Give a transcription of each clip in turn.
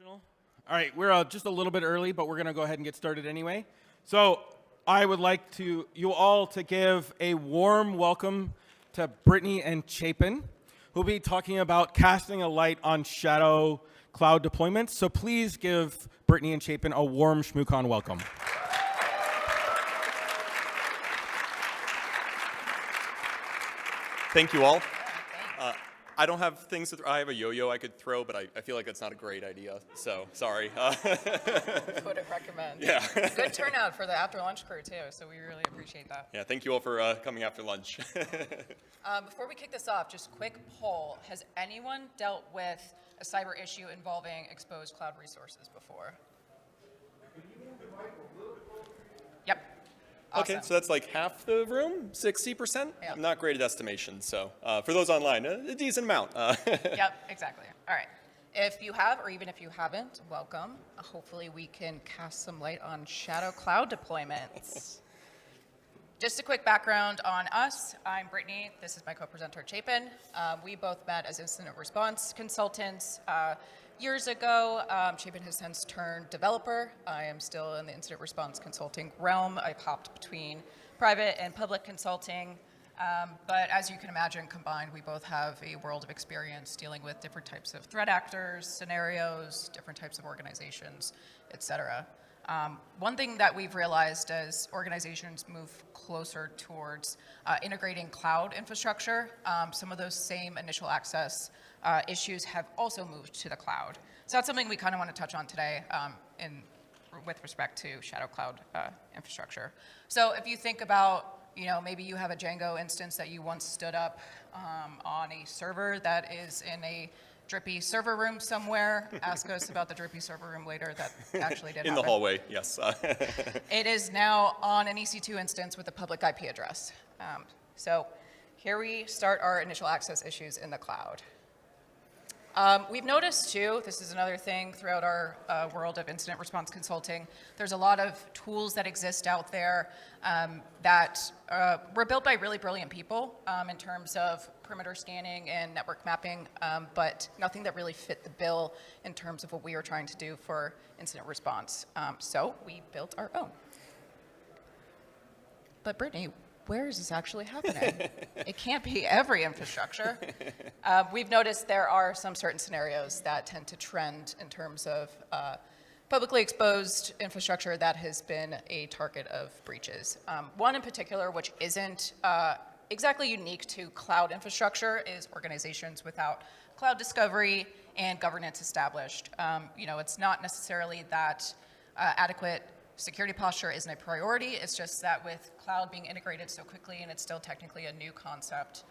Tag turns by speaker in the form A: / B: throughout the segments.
A: All right, we're just a little bit early, but we're going to go ahead and get started anyway. So I would like you all to give a warm welcome to Brittney and Chapin, who'll be talking about casting a light on shadow cloud deployments. So please give Brittney and Chapin a warm ShmooCon welcome.
B: Thank you all. I don't have things to I have a yo-yo I could throw, but I feel like that's not a great idea, so sorry.
C: Wouldn't recommend.
B: Yeah.
C: Good turnout for the after lunch crew too, so we really appreciate that.
B: Yeah, thank you all for coming after lunch.
C: Before we kick this off, just quick poll. Has anyone dealt with a cyber issue involving exposed cloud resources before? Yep. Awesome.
B: Okay, so that's like half the room, 60%?
C: Yep.
B: I'm not great at estimations, so for those online, a decent amount.
C: Yep, exactly. All right. If you have, or even if you haven't, welcome. Hopefully we can cast some light on shadow cloud deployments. Just a quick background on us. I'm Brittney. This is my co-presenter, Chapin. We both met as incident response consultants years ago. Chapin has since turned developer. I am still in the incident response consulting realm. I've hopped between private and public consulting. But as you can imagine, combined, we both have a world of experience dealing with different types of threat actors, scenarios, different types of organizations, et cetera. One thing that we've realized as organizations move closer towards integrating cloud infrastructure, some of those same initial access issues have also moved to the cloud. So that's something we kind of want to touch on today with respect to shadow cloud infrastructure. So if you think about, maybe you have a Django instance that you once stood up on a server that is in a drippy server room somewhere. Ask us about the drippy server room later. That actually did happen.
B: In the hallway, yes.
C: It is now on an EC2 instance with a public IP address. So here we start our initial access issues in the cloud. We've noticed too, this is another thing throughout our world of incident response consulting, there's a lot of tools that exist out there that were built by really brilliant people in terms of perimeter scanning and network mapping, but nothing that really fit the bill in terms of what we were trying to do for incident response. So we built our own. But Brittney, where is this actually happening? It can't be every infrastructure. We've noticed there are some certain scenarios that tend to trend in terms of publicly exposed infrastructure that has been a target of breaches. One in particular, which isn't exactly unique to cloud infrastructure, is organizations without cloud discovery and governance established. It's not necessarily that adequate security posture isn't a priority. It's just that with cloud being integrated so quickly and it's still technically a new concept,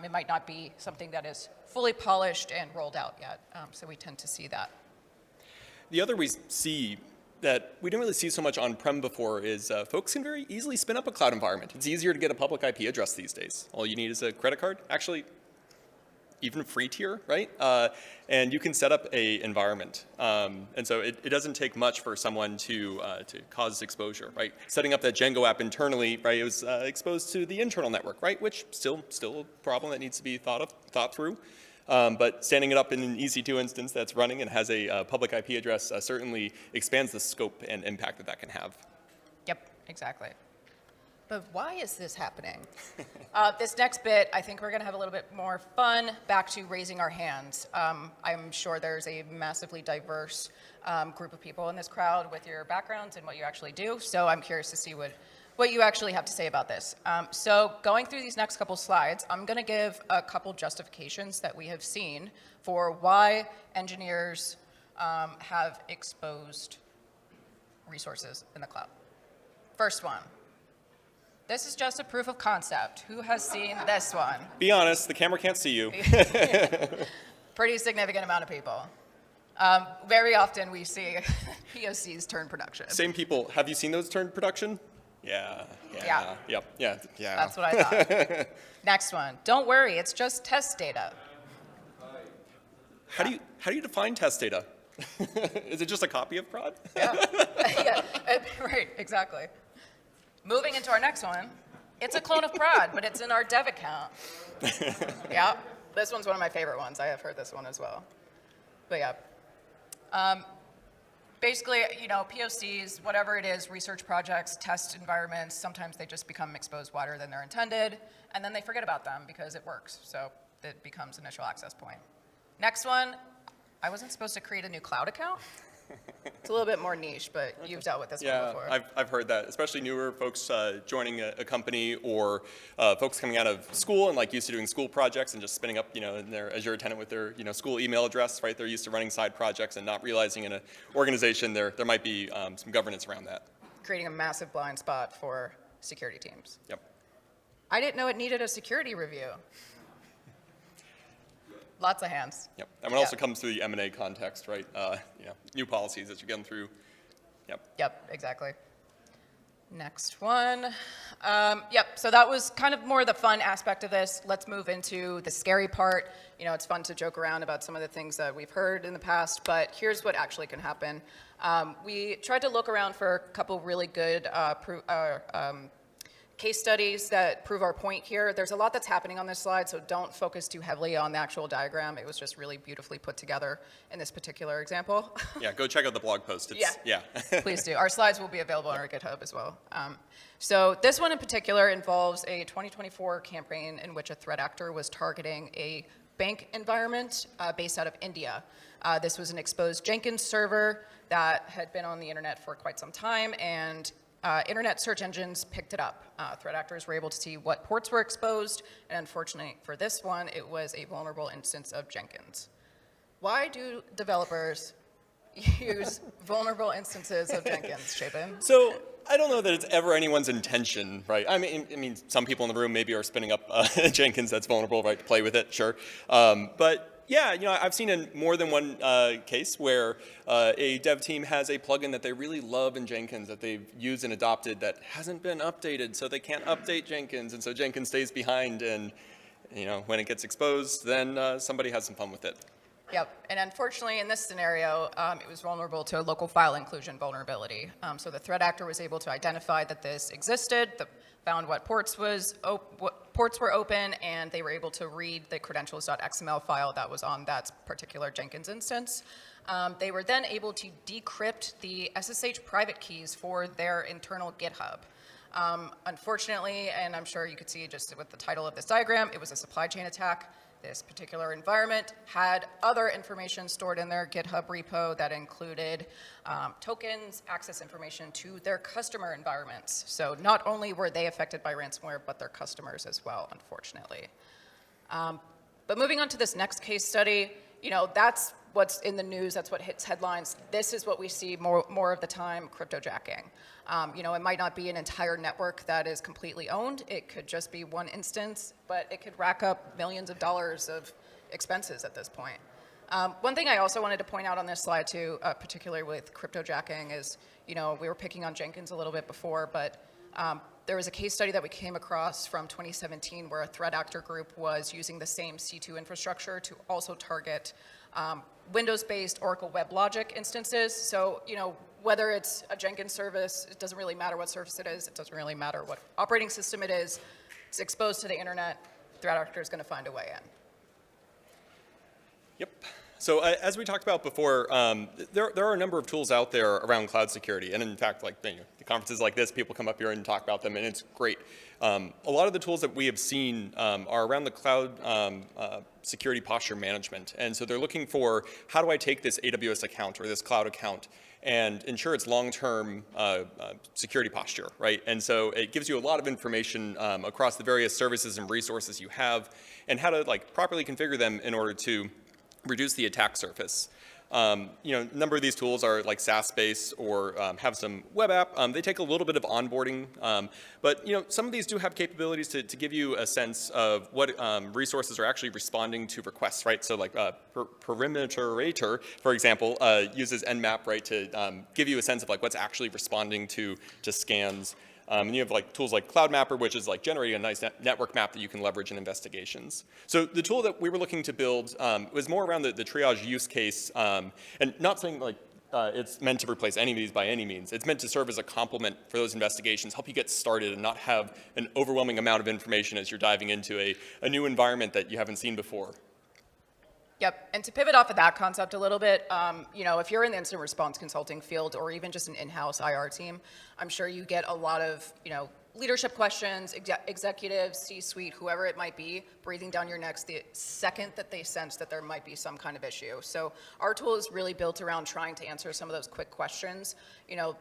C: it might not be something that is fully polished and rolled out yet. So we tend to see that.
B: The other we see that we didn't really see so much on-prem before is folks can very easily spin up a cloud environment. It's easier to get a public IP address these days. All you need is a credit card. Actually, even free tier, right? And you can set up a environment. And so it doesn't take much for someone to cause exposure, right? Setting up that Django app internally, right, it was exposed to the internal network, right? Which still a problem that needs to be thought through. But standing it up in an EC2 instance that's running and has a public IP address certainly expands the scope and impact that can have.
C: Yep, exactly. But why is this happening? This next bit, I think we're going to have a little bit more fun, back to raising our hands. I'm sure there's a massively diverse group of people in this crowd with your backgrounds and what you actually do, so I'm curious to see what you actually have to say about this. So going through these next couple slides, I'm going to give a couple justifications that we have seen for why engineers have exposed resources in the cloud. First one. This is just a proof of concept. Who has seen this one?
B: Be honest, the camera can't see you.
C: Pretty significant amount of people. Very often we see POCs turn production.
B: Same people. Have you seen those turn production? Yeah. Yep. Yeah.
C: That's what I thought. Next one. Don't worry, it's just test data.
B: How do you define test data? Is it just a copy of prod?
C: Yeah, right, exactly. Moving into our next one, it's a clone of prod, but it's in our dev account. Yeah, this one's one of my favorite ones. I have heard this one as well. But yeah, basically, POCs, whatever it is, research projects, test environments, sometimes they just become exposed wider than they're intended, and then they forget about them because it works. So it becomes initial access point. Next one, I wasn't supposed to create a new cloud account. It's a little bit more niche, but you've dealt with this one before.
B: Yeah, I've heard that, especially newer folks joining a company, or folks coming out of school and like used to doing school projects and just spinning up, in their Azure tenant with their, school email address, right? They're used to running side projects and not realizing in an organization there might be some governance around that.
C: Creating a massive blind spot for security teams.
B: Yep.
C: I didn't know it needed a security review. Lots of hands.
B: Yep. And it also comes through the M&A context, right? New policies as you're getting through. Yep.
C: Yep, exactly. Next one. So that was kind of more the fun aspect of this. Let's move into the scary part. It's fun to joke around about some of the things that we've heard in the past, but here's what actually can happen. We tried to look around for a couple really good case studies that prove our point here. There's a lot that's happening on this slide, so don't focus too heavily on the actual diagram. It was just really beautifully put together in this particular example.
B: Yeah, go check out the blog post. Yeah.
C: Please do. Our slides will be available on our GitHub as well. So this one in particular involves a 2024 campaign in which a threat actor was targeting a bank environment based out of India. This was an exposed Jenkins server that had been on the internet for quite some time, and internet search engines picked it up. Threat actors were able to see what ports were exposed, and unfortunately for this one, it was a vulnerable instance of Jenkins. Why do developers use vulnerable instances of Jenkins, Chapin?
B: So I don't know that it's ever anyone's intention, right? I mean, some people in the room maybe are spinning up Jenkins that's vulnerable, right, to play with it, sure. But yeah, I've seen in more than one case where a dev team has a plugin that they really love in Jenkins that they've used and adopted that hasn't been updated, so they can't update Jenkins, and so Jenkins stays behind, and when it gets exposed, then somebody has some fun with it.
C: Yep, and unfortunately in this scenario, it was vulnerable to a local file inclusion vulnerability. So the threat actor was able to identify that this existed, found what ports were open, and they were able to read the credentials.xml file that was on that particular Jenkins instance. They were then able to decrypt the SSH private keys for their internal GitHub. Unfortunately, and I'm sure you could see just with the title of this diagram, it was a supply chain attack. This particular environment had other information stored in their GitHub repo that included tokens, access information to their customer environments. So not only were they affected by ransomware, but their customers as well, unfortunately. But moving on to this next case study, that's what's in the news, that's what hits headlines. This is what we see more of the time, cryptojacking. It might not be an entire network that is completely owned. It could just be one instance, but it could rack up millions of dollars of expenses at this point. One thing I also wanted to point out on this slide too, particularly with cryptojacking, is, we were picking on Jenkins a little bit before, but there was a case study that we came across from 2017 where a threat actor group was using the same C2 infrastructure to also target Windows-based Oracle WebLogic instances. So, whether it's a Jenkins service, it doesn't really matter what service it is. It doesn't really matter what operating system it is. It's exposed to the internet. Threat actor is going to find a way in.
B: Yep. So as we talked about before, there are a number of tools out there around cloud security. And in fact, like the conferences like this, people come up here and talk about them, and it's great. A lot of the tools that we have seen are around the cloud security posture management. And so they're looking for, how do I take this AWS account or this cloud account and ensure its long-term security posture, right? And so it gives you a lot of information across the various services and resources you have, and how to properly configure them in order to reduce the attack surface. A number of these tools are SaaS-based or have some web app. They take a little bit of onboarding, but some of these do have capabilities to give you a sense of what resources are actually responding to requests, right? So Perimeterator, for example, uses Nmap, right, to give you a sense of what's actually responding to scans. And you have tools like Cloud Mapper, which is generating a nice network map that you can leverage in investigations. So the tool that we were looking to build was more around the triage use case, and not saying it's meant to replace any of these by any means. It's meant to serve as a complement for those investigations, help you get started and not have an overwhelming amount of information as you're diving into a new environment that you haven't seen before.
C: Yep, and to pivot off of that concept a little bit, if you're in the incident response consulting field or even just an in-house IR team, I'm sure you get a lot of, leadership questions, executives, C-suite, whoever it might be, breathing down your necks the second that they sense that there might be some kind of issue. So our tool is really built around trying to answer some of those quick questions.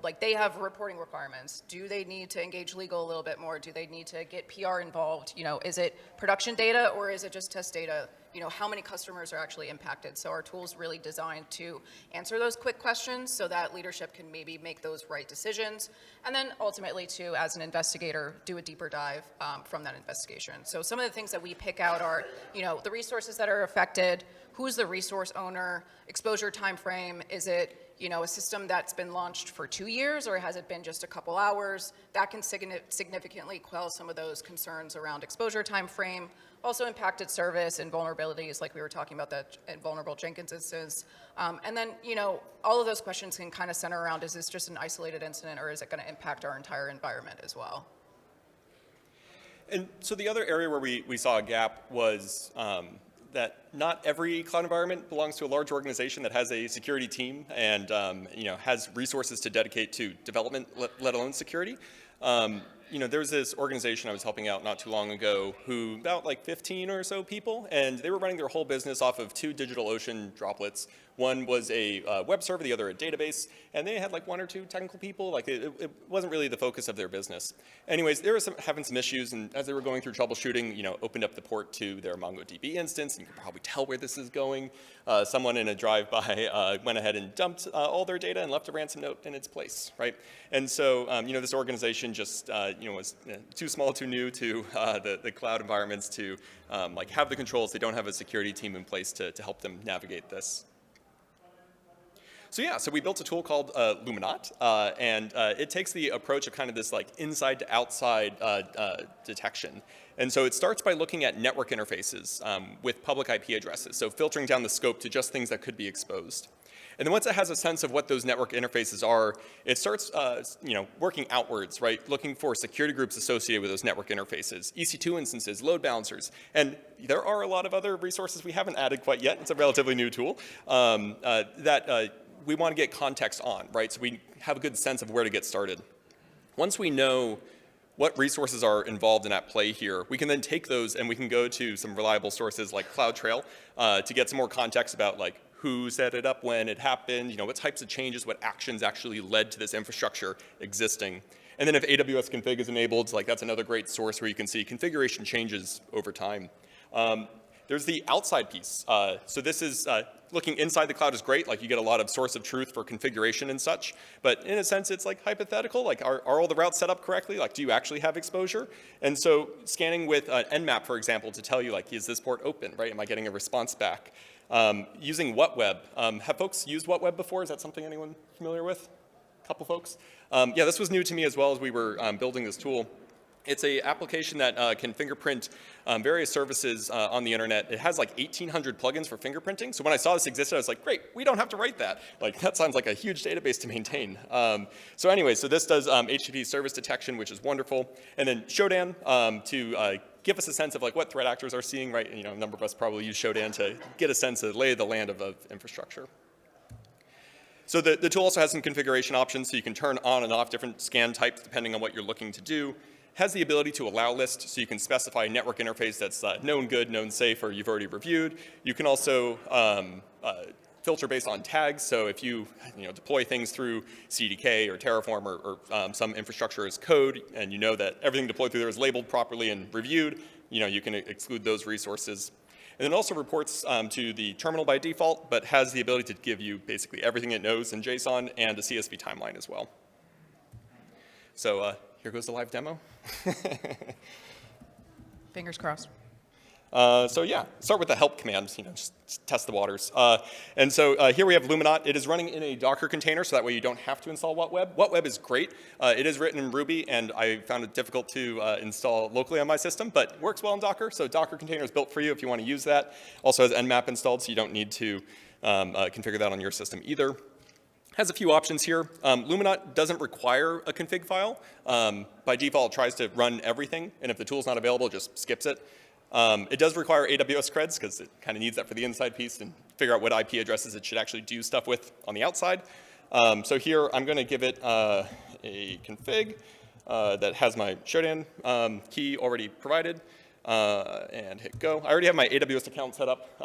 C: Like they have reporting requirements. Do they need to engage legal a little bit more? Do they need to get PR involved? Is it production data or is it just test data? How many customers are actually impacted? So our tool is really designed to answer those quick questions so that leadership can maybe make those right decisions. And then ultimately to, as an investigator, do a deeper dive from that investigation. So some of the things that we pick out are, the resources that are affected, who's the resource owner, exposure time frame, is it, a system that's been launched for 2 years or has it been just a couple hours? That can significantly quell some of those concerns around exposure time frame. Also impacted service and vulnerabilities, like we were talking about that in vulnerable Jenkins instance. And then, all of those questions can kind of center around, is this just an isolated incident or is it going to impact our entire environment as well?
B: And so the other area where we saw a gap was that not every cloud environment belongs to a large organization that has a security team and has resources to dedicate to development, let alone security. There was this organization I was helping out not too long ago who about like 15 or so people, and they were running their whole business off of 2 DigitalOcean droplets. One was a web server, the other a database, and they had like 1 or 2 technical people. Like it wasn't really the focus of their business. Anyways, they were having some issues, and as they were going through troubleshooting, opened up the port to their MongoDB instance, and you can probably tell where this is going. Someone in a drive-by went ahead and dumped all their data and left a ransom note in its place, right? And so, this organization just, was too small, too new to the cloud environments to have the controls. They don't have a security team in place to help them navigate this. So we built a tool called Luminat, and it takes the approach of kind of this like inside to outside detection. And so it starts by looking at network interfaces with public IP addresses, so filtering down the scope to just things that could be exposed. And then once it has a sense of what those network interfaces are, it starts working outwards, right? Looking for security groups associated with those network interfaces, EC2 instances, load balancers, and there are a lot of other resources we haven't added quite yet. It's a relatively new tool that we want to get context on, right? So we have a good sense of where to get started. Once we know what resources are involved in at play here, we can then take those and we can go to some reliable sources like CloudTrail to get some more context about like who set it up when it happened, what types of changes, what actions actually led to this infrastructure existing. And then if AWS config is enabled, like that's another great source where you can see configuration changes over time. There's the outside piece. So this is looking inside the cloud is great. Like you get a lot of source of truth for configuration and such. But in a sense, it's like hypothetical. Like are all the routes set up correctly? Like do you actually have exposure? And so scanning with Nmap, for example, to tell you like, is this port open, right? Am I getting a response back? Using WhatWeb. Have folks used WhatWeb before? Is that something anyone familiar with? A couple folks? Yeah, this was new to me as well as we were building this tool. It's an application that can fingerprint various services on the internet. It has like 1,800 plugins for fingerprinting. So when I saw this existed, I was like, great, we don't have to write that. Like that sounds like a huge database to maintain. So anyway, so this does HTTP service detection, which is wonderful. And then Shodan to give us a sense of like what threat actors are seeing, right? A number of us probably use Shodan to get a sense of the lay of the land of infrastructure. So the tool also has some configuration options, so you can turn on and off different scan types depending on what you're looking to do. Has the ability to allow list, so you can specify a network interface that's known good, known safe, or you've already reviewed. You can also filter based on tags, so if you deploy things through CDK or Terraform or some infrastructure as code, and you know that everything deployed through there is labeled properly and reviewed, you can exclude those resources. And then it also reports to the terminal by default, but has the ability to give you basically everything it knows in JSON and a CSV timeline as well. So here goes the live demo.
C: Fingers crossed.
B: So yeah, start with the help command, just test the waters. And so here we have Luminat. It is running in a Docker container, so that way you don't have to install WhatWeb. WhatWeb is great. It is written in Ruby, and I found it difficult to install locally on my system, but works well in Docker. So Docker container is built for you if you want to use that. Also has Nmap installed, so you don't need to configure that on your system either. Has a few options here. Luminat doesn't require a config file. By default, it tries to run everything, and if the tool's not available, it just skips it. It does require AWS creds because it kind of needs that for the inside piece and figure out what IP addresses it should actually do stuff with on the outside. So here I'm going to give it a config that has my Shodan key already provided. And hit go. I already have my AWS account set up.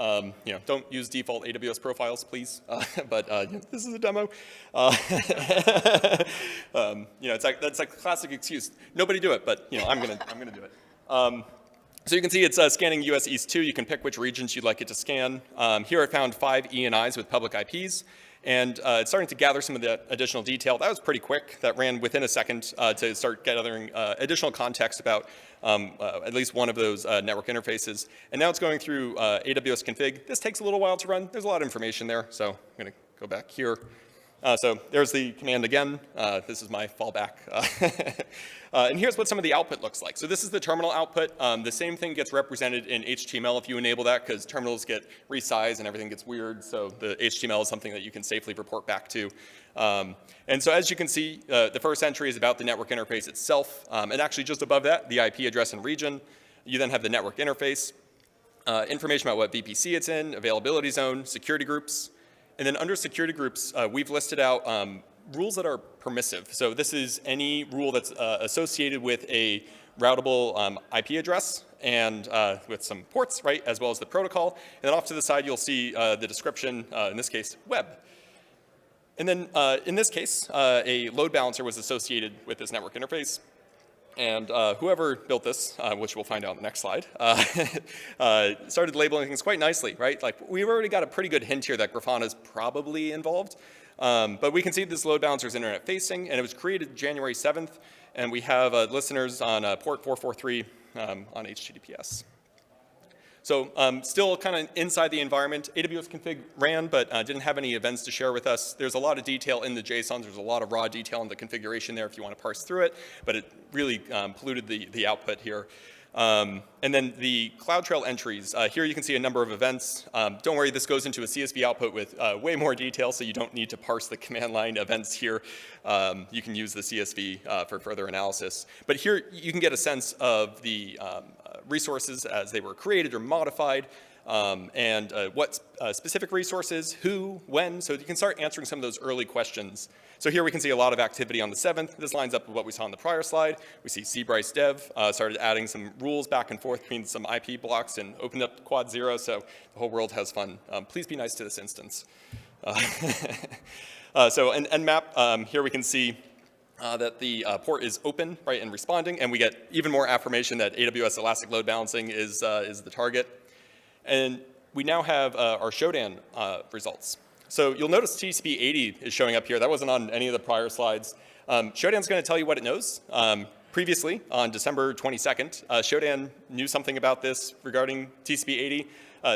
B: Don't use default AWS profiles, please. But this is a demo. That's a classic excuse. Nobody do it, but I'm gonna do it. So you can see it's scanning US East 2. You can pick which regions you'd like it to scan. Here I found 5 ENIs with public IPs. And it's starting to gather some of the additional detail. That was pretty quick. That ran within a second to start gathering additional context about at least one of those network interfaces. And now it's going through AWS config. This takes a little while to run. There's a lot of information there, so I'm going to go back here. So there's the command again. This is my fallback. And here's what some of the output looks like. So this is the terminal output. The same thing gets represented in HTML if you enable that, because terminals get resized and everything gets weird. So the HTML is something that you can safely report back to. And so as you can see, the first entry is about the network interface itself. And actually just above that, the IP address and region. You then have the network interface, information about what VPC it's in, availability zone, security groups. And then under security groups, we've listed out rules that are permissive. So this is any rule that's associated with a routable IP address and with some ports, right, as well as the protocol. And then off to the side, you'll see the description, in this case, web. And then in this case, a load balancer was associated with this network interface. And whoever built this, which we'll find out on the next slide, started labeling things quite nicely, right? Like we've already got a pretty good hint here that Grafana is probably involved. But we can see this load balancer is internet facing, and it was created January 7th. And we have listeners on port 443 on HTTPS. So still kind of inside the environment, AWS config ran, but didn't have any events to share with us. There's a lot of detail in the JSONs. There's a lot of raw detail in the configuration there if you want to parse through it, but it really polluted the output here. And then the CloudTrail entries. Here you can see a number of events. Don't worry, this goes into a CSV output with way more detail, so you don't need to parse the command line events here. You can use the CSV for further analysis. But here you can get a sense of the resources as they were created or modified, and what specific resources, who, when, so you can start answering some of those early questions. So here we can see a lot of activity on the 7th. This lines up with what we saw on the prior slide. We see Bryce dev started adding some rules back and forth between some IP blocks and opened up quad 0, so the whole world has fun. Please be nice to this instance. So in Nmap, here we can see that the port is open, right, and responding, and we get even more affirmation that AWS Elastic Load Balancing is the target. And we now have our Shodan results. So you'll notice TCP80 is showing up here. That wasn't on any of the prior slides. Shodan's going to tell you what it knows. Previously, on December 22nd, Shodan knew something about this regarding TCP80.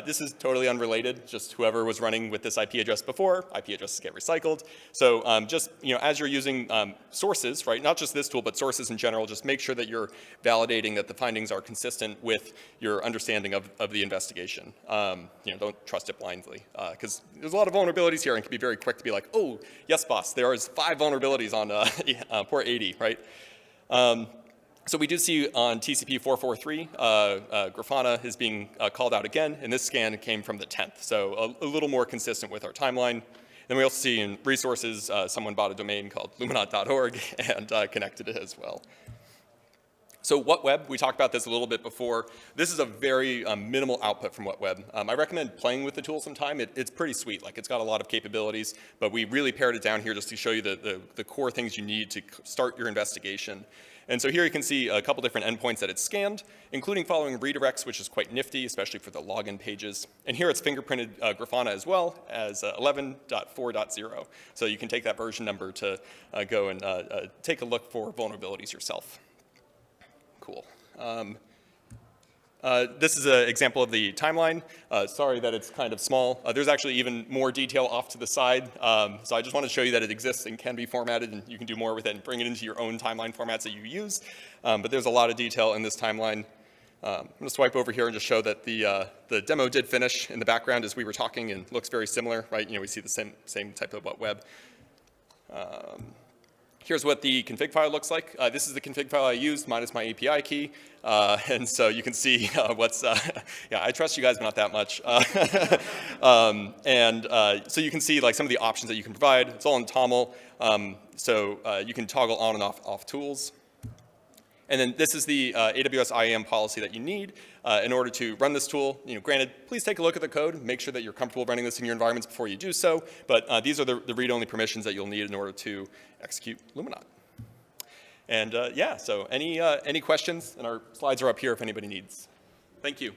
B: This is totally unrelated, just whoever was running with this IP address before, IP addresses get recycled. So just, as you're using sources, right, not just this tool, but sources in general, just make sure that you're validating that the findings are consistent with your understanding of the investigation. Don't trust it blindly, because there's a lot of vulnerabilities here and it can be very quick to be like, oh, yes, boss, there is 5 vulnerabilities on port 80, right? So we do see on TCP 443, Grafana is being called out again, and this scan came from the 10th, so a little more consistent with our timeline. Then we also see in resources, someone bought a domain called luminat.org and connected it as well. So WhatWeb, we talked about this a little bit before. This is a very minimal output from WhatWeb. I recommend playing with the tool sometime. It's pretty sweet. Like, it's got a lot of capabilities, but we really pared it down here just to show you the core things you need to start your investigation. And so here you can see a couple different endpoints that it's scanned, including following redirects, which is quite nifty, especially for the login pages. And here it's fingerprinted Grafana as well as 11.4.0. So you can take that version number to go and take a look for vulnerabilities yourself. Cool. This is an example of the timeline. Sorry that it's kind of small. There's actually even more detail off to the side. So I just want to show you that it exists and can be formatted, and you can do more with it and bring it into your own timeline formats that you use. But there's a lot of detail in this timeline. I'm going to swipe over here and just show that the demo did finish in the background as we were talking and looks very similar, right? We see the same type of WhatWeb. Here's what the config file looks like. This is the config file I used minus my API key. And so you can see what's, yeah, I trust you guys, but not that much. So you can see like some of the options that you can provide. It's all in TOML. So you can toggle on and off tools. And then this is the AWS IAM policy that you need in order to run this tool. Granted, please take a look at the code. Make sure that you're comfortable running this in your environments before you do so. But these are the read-only permissions that you'll need in order to execute Luminaut. And yeah, so any questions? And our slides are up here if anybody needs. Thank you.